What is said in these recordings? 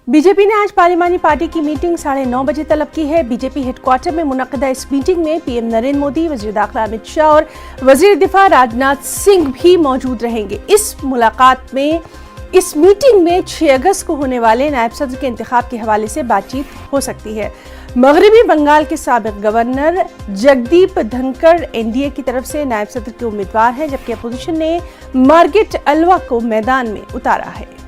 BJP ने आज पार्लिमानी party की मीटिंग 9:30 बजे तलब की है। बीजेपी हेडक्वार्टर में मुनक्किदा इस मीटिंग में पीएम नरेंद्र मोदी, वजीर दाखिला अमित शाह और वजीर दिफा राजनाथ सिंह भी मौजूद रहेंगे। इस मीटिंग में 6 अगस्त को होने वाले नायब सदर के इंतखाब के हवाले से बातचीत हो सकती है। मगरबी बंगाल के साबिक गवर्नर जगदीप धनखड़ एनडीए की तरफ से नायब सदर के उम्मीदवार हैं, जबकि अपोजिशन ने मार्गरेट अलवा को मैदान में उतारा है।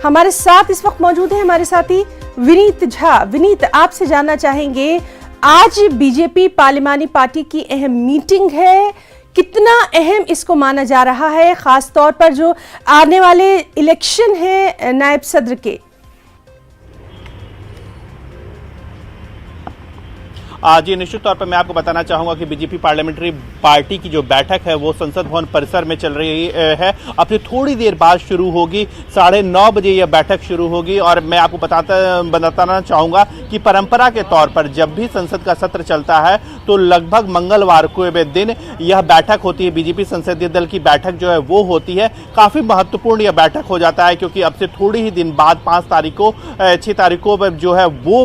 हमारे साथ इस वक्त मौजूद है हमारे साथी विनीत झा। विनीत, आपसे जानना चाहेंगे, आज बीजेपी पार्लिमानी पार्टी की अहम मीटिंग है, कितना अहम इसको माना जा रहा है, खास तौर पर जो आने वाले इलेक्शन है नायब सदर के? जी, निश्चित तौर पर मैं आपको बताना चाहूंगा कि बीजेपी पार्लियामेंट्री पार्टी की जो बैठक है वो संसद भवन परिसर में चल रही है। अपनी थोड़ी देर बाद शुरू होगी, 9:30 बजे यह बैठक शुरू होगी। और मैं आपको बताना चाहूंगा कि परंपरा के तौर पर जब भी संसद का सत्र चलता है तो लगभग मंगलवार को दिन यह बैठक होती है। बीजेपी संसदीय दल की बैठक जो है वो होती है। काफी महत्वपूर्ण यह बैठक हो जाता है, क्योंकि अब से थोड़ी ही दिन बाद 6 तारीख को जो है वो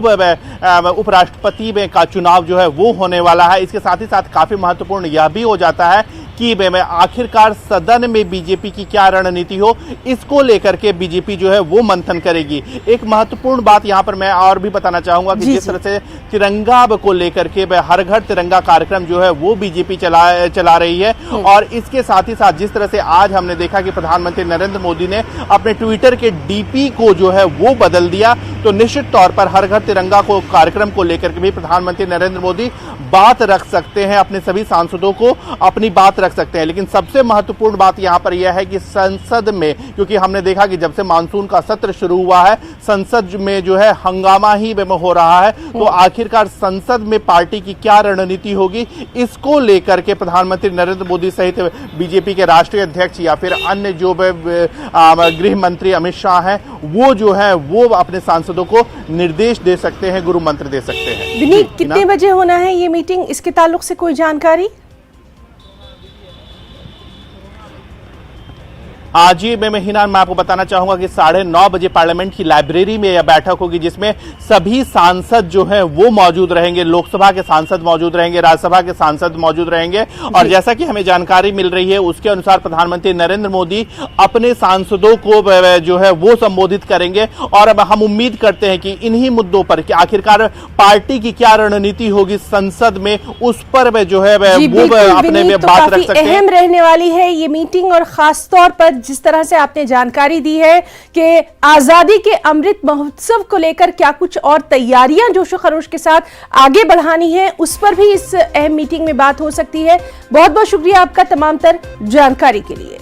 उपराष्ट्रपति का चुनाव जो है वो होने वाला है। इसके साथ ही साथ काफी महत्वपूर्ण यह भी हो जाता है कि आखिरकार सदन में बीजेपी की क्या रणनीति हो, इसको लेकर के बीजेपी जो है वो मंथन करेगी। एक महत्वपूर्ण बात यहां पर मैं और भी बताना चाहूंगा कि जिस तरह से तिरंगा को लेकर के हर घर तिरंगा कार्यक्रम जो है वो बीजेपी चला रही है, और इसके साथ ही साथ जिस तरह से आज हमने देखा कि प्रधानमंत्री नरेंद्र मोदी ने अपने ट्विटर के डीपी को जो है वो बदल दिया, तो निश्चित तौर पर हर घर तिरंगा को कार्यक्रम को लेकर के भी प्रधानमंत्री नरेंद्र मोदी बात रख सकते हैं, अपने सभी सांसदों को अपनी बात रख सकते हैं। लेकिन सबसे महत्वपूर्ण बात यहां पर यह है कि संसद में, क्योंकि हमने देखा कि जब से मानसून का सत्र शुरू हुआ है संसद में जो है हंगामा ही हो रहा है, तो आखिरकार संसद में पार्टी की क्या रणनीति होगी, इसको लेकर के प्रधानमंत्री नरेंद्र मोदी सहित बीजेपी के राष्ट्रीय अध्यक्ष या फिर अन्य जो गृह मंत्री अमित शाह हैं वो जो है वो अपने सांसदों को निर्देश दे सकते हैं, गुरु मंत्र दे सकते हैं। विनीत, कितने बजे होना है ये मीटिंग, इसके ताल्लुक से कोई जानकारी? आज ही मैं आपको बताना चाहूंगा कि 9:30 बजे पार्लियामेंट की लाइब्रेरी में यह बैठक होगी, जिसमें सभी सांसद जो हैं वो मौजूद रहेंगे। लोकसभा के सांसद मौजूद रहेंगे, राज्यसभा के सांसद मौजूद रहेंगे, और जैसा कि हमें जानकारी मिल रही है उसके अनुसार प्रधानमंत्री नरेंद्र मोदी अपने सांसदों को जो है वो संबोधित करेंगे। और अब हम उम्मीद करते हैं कि इन्हीं मुद्दों पर कि आखिरकार पार्टी की क्या रणनीति होगी संसद में, उस पर जो है वो अपने में बात रख सकते हैं। अहम रहने वाली है ये मीटिंग, और खास तौर पर जिस तरह से आपने जानकारी दी है कि आजादी के अमृत महोत्सव को लेकर क्या कुछ और तैयारियां जोशो खरोश के साथ आगे बढ़ानी है, उस पर भी इस अहम मीटिंग में बात हो सकती है। बहुत बहुत शुक्रिया आपका तमाम तर जानकारी के लिए।